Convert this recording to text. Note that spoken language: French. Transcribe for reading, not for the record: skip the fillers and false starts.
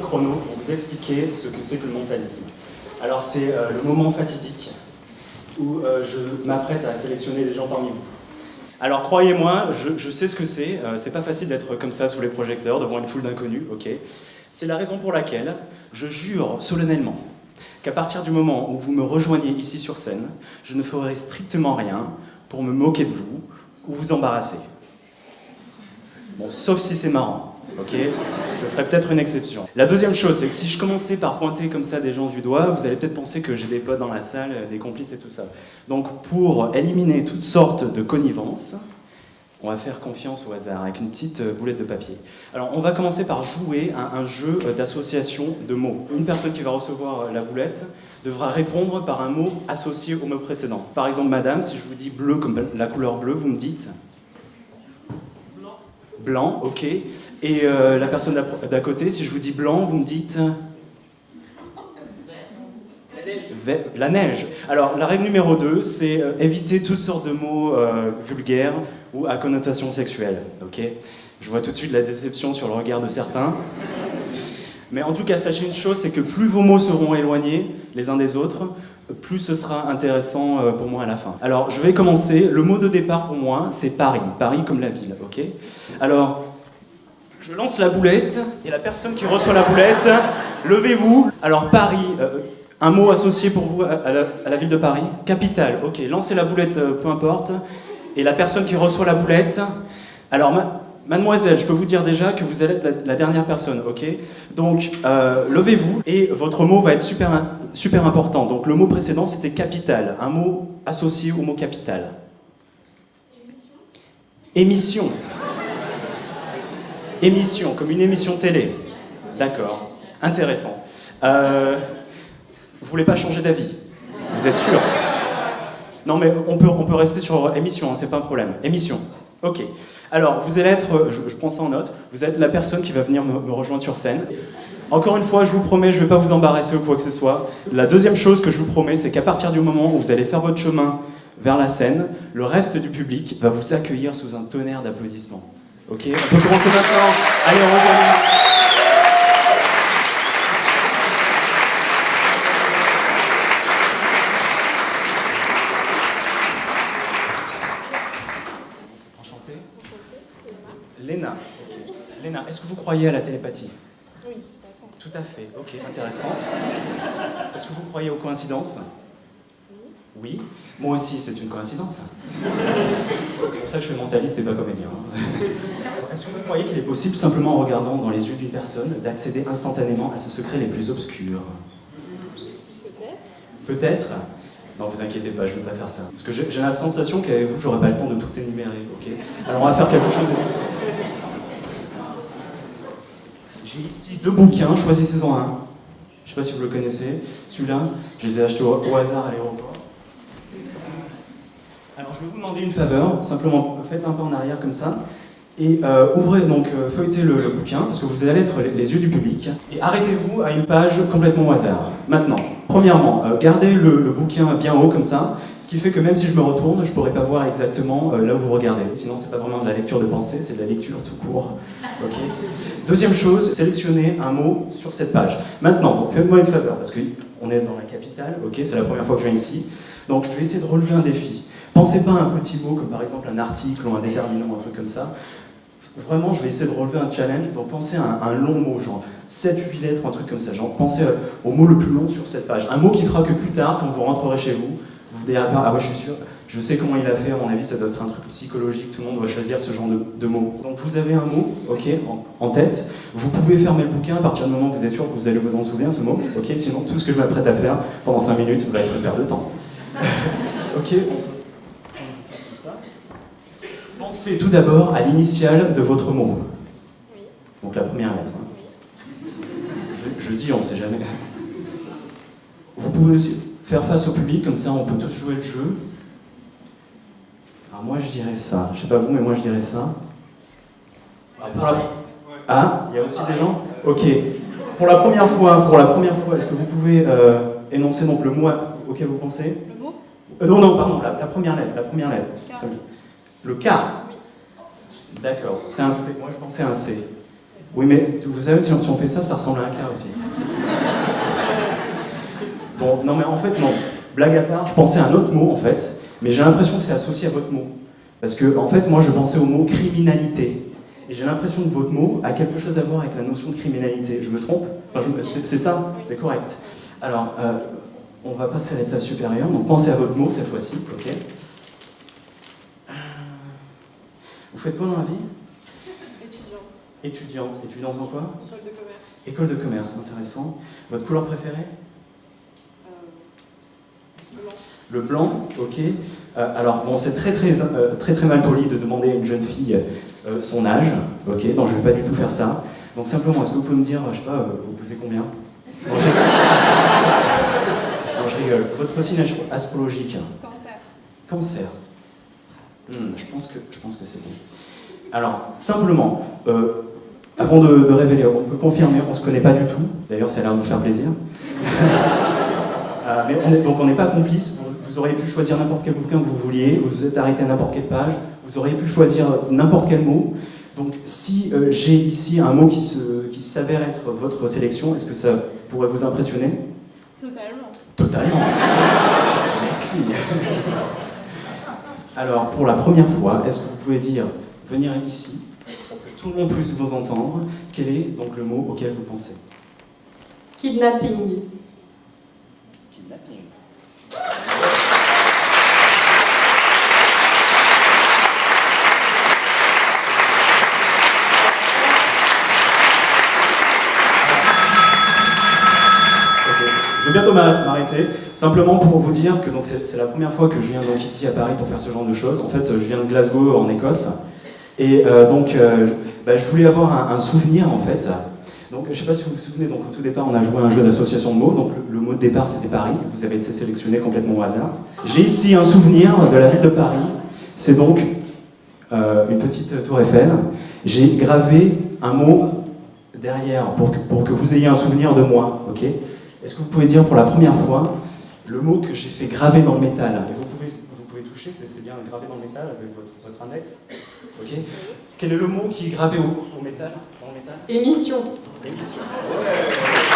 chrono pour vous expliquer ce que c'est que le mentalisme. Alors c'est le moment fatidique où je m'apprête à sélectionner les gens parmi vous. Alors croyez-moi, je sais ce que c'est pas facile d'être comme ça sous les projecteurs devant une foule d'inconnus, ok. C'est la raison pour laquelle je jure solennellement qu'à partir du moment où vous me rejoignez ici sur scène, je ne ferai strictement rien pour me moquer de vous ou vous embarrasser. Bon, sauf si c'est marrant, ok? Je ferai peut-être une exception. La deuxième chose, c'est que si je commençais par pointer comme ça des gens du doigt, vous allez peut-être penser que j'ai des potes dans la salle, des complices et tout ça. Donc pour éliminer toutes sortes de connivences, on va faire confiance au hasard avec une petite boulette de papier. Alors on va commencer par jouer à un jeu d'association de mots. Une personne qui va recevoir la boulette devra répondre par un mot associé au mot précédent. Par exemple, madame, si je vous dis bleu comme la couleur bleue, vous me dites blanc, ok. Et la personne d'à côté, si je vous dis blanc, vous me dites la neige. Alors, la règle numéro 2, c'est éviter toutes sortes de mots vulgaires ou à connotation sexuelle, ok. Je vois tout de suite la déception sur le regard de certains. Mais en tout cas, sachez une chose, c'est que plus vos mots seront éloignés les uns des autres, plus ce sera intéressant pour moi à la fin. Alors, je vais commencer. Le mot de départ pour moi, c'est Paris. Paris comme la ville, ok? Alors, je lance la boulette, et la personne qui reçoit la boulette, levez-vous. Alors, Paris, un mot associé pour vous à la ville de Paris? Capitale, ok. Lancez la boulette, peu importe. Et la personne qui reçoit la boulette... Alors, mademoiselle, je peux vous dire déjà que vous allez être la dernière personne, ok? Donc, levez-vous, et votre mot va être super important. Donc, le mot précédent, c'était capitale. Un mot associé au mot capitale. Émission. Émission, comme une émission télé. D'accord. Intéressant. Vous voulez pas changer d'avis? Vous êtes sûr? Non, mais on peut rester sur émission, hein, c'est pas un problème. Émission. Ok. Alors, vous allez être, je prends ça en note, vous êtes la personne qui va venir me rejoindre sur scène. Encore une fois, je vous promets, je ne vais pas vous embarrasser ou quoi que ce soit. La deuxième chose que je vous promets, c'est qu'à partir du moment où vous allez faire votre chemin vers la scène, le reste du public va vous accueillir sous un tonnerre d'applaudissements. Ok? On peut commencer maintenant. Allez, on rejoint. Léna. Okay. Léna, est-ce que vous croyez à la télépathie? Oui, tout à fait. Tout à fait, ok, intéressant. Est-ce que vous croyez aux coïncidences? Oui. Moi aussi, c'est une coïncidence. C'est pour ça que je suis mentaliste et pas comédien. Est-ce que vous croyez qu'il est possible, simplement en regardant dans les yeux d'une personne, d'accéder instantanément à ses secrets les plus obscurs? Peut-être. Peut-être? Non, vous inquiétez pas, je ne vais pas faire ça. Parce que j'ai la sensation qu'avec vous, j'aurai pas le temps de tout énumérer, ok? Alors on va faire quelque chose de... J'ai ici 2 bouquins, choisissez-en un. Je ne sais pas si vous le connaissez. Celui-là, je les ai achetés au hasard à l'aéroport. Alors je vais vous demander une faveur, simplement faites un pas en arrière comme ça. Et ouvrez donc, feuilletez le bouquin, parce que vous allez être les yeux du public. Et arrêtez-vous à une page complètement au hasard. Maintenant, premièrement, gardez le bouquin bien haut comme ça, ce qui fait que même si je me retourne, je ne pourrai pas voir exactement là où vous regardez. Sinon, c'est pas vraiment de la lecture de pensée, c'est de la lecture tout court. Okay. Deuxième chose, sélectionnez un mot sur cette page. Maintenant, faites-moi une faveur, parce qu'on est dans la capitale, ok, c'est la première fois que je viens ici. Donc je vais essayer de relever un défi. Pensez pas à un petit mot comme par exemple un article ou un déterminant, un truc comme ça. Vraiment, je vais essayer de relever un challenge, donc pensez à un long mot, genre 7-8 lettres, un truc comme ça, genre pensez au mot le plus long sur cette page. Un mot qui fera que plus tard, quand vous rentrerez chez vous, vous direz ah ouais, je suis sûr, je sais comment il a fait, à mon avis ça doit être un truc psychologique, tout le monde doit choisir ce genre de mots. Donc vous avez un mot, ok, en tête, vous pouvez fermer le bouquin à partir du moment où vous êtes sûr que vous allez vous en souvenir, ce mot, ok, sinon tout ce que je m'apprête à faire pendant 5 minutes va être une perte de temps. Ok. Pensez tout d'abord à l'initiale de votre mot. Oui. Donc la première lettre. Je dis, on ne sait jamais. Vous pouvez aussi faire face au public, comme ça on peut tous jouer le jeu. Alors moi je dirais ça. Je sais pas vous, mais moi je dirais ça. Ah, il y a aussi des gens? Ok. Pour la première fois, est-ce que vous pouvez énoncer donc le mot auquel vous pensez? Le mot? Non, pardon, la première lettre. Le K. Oui. D'accord, c'est un C. Moi je pensais à un C. Oui, mais vous savez, si on fait ça, ça ressemble à un cas aussi. Bon, non, mais en fait, non. Blague à part, je pensais à un autre mot, en fait, mais j'ai l'impression que c'est associé à votre mot. Parce que, en fait, moi, je pensais au mot criminalité. Et j'ai l'impression que votre mot a quelque chose à voir avec la notion de criminalité. Je me trompe? Enfin, c'est ça? C'est correct. Alors, on va passer à l'étape supérieure. Donc, pensez à votre mot cette fois-ci, ok? Vous faites quoi dans la vie? Étudiante. Étudiante en quoi? École de commerce. École de commerce, intéressant. Votre couleur préférée? Blanc. Le blanc, ok. Alors, bon, c'est très mal poli de demander à une jeune fille son âge, ok, donc je ne vais pas du tout faire ça. Donc simplement, est-ce que vous pouvez me dire, je sais pas, vous pesez combien? Non, je rigole. Votre signe astrologique? Cancer. Cancer. Je pense que c'est bon. Alors, simplement, avant de révéler, on peut confirmer, on ne se connaît pas du tout. D'ailleurs, ça a l'air de nous faire plaisir. Mais on n'est pas complices. Vous auriez pu choisir n'importe quel bouquin que vous vouliez, vous vous êtes arrêté à n'importe quelle page, vous auriez pu choisir n'importe quel mot. Donc si j'ai ici un mot qui s'avère être votre sélection, est-ce que ça pourrait vous impressionner? Totalement. Merci. Alors, pour la première fois, est-ce que vous pouvez dire, venir ici, pour que tout le monde puisse vous entendre, quel est donc le mot auquel vous pensez? Kidnapping. Kidnapping. Je vais bientôt m'arrêter, simplement pour vous dire que c'est la première fois que je viens donc ici à Paris pour faire ce genre de choses. En fait, je viens de Glasgow en Écosse, et je voulais avoir un souvenir en fait. Donc je ne sais pas si vous vous souvenez, donc au tout départ on a joué à un jeu d'association de mots, donc le mot de départ c'était Paris, vous avez été sélectionné complètement au hasard. J'ai ici un souvenir de la ville de Paris, c'est donc une petite tour Eiffel. J'ai gravé un mot derrière pour que vous ayez un souvenir de moi, ok? Est-ce que vous pouvez dire pour la première fois le mot que j'ai fait graver dans le métal? Et vous pouvez toucher, c'est bien gravé dans le métal avec votre index. Ok. Quel est le mot qui est gravé au métal, dans le métal? Émission. Émission. Ouais.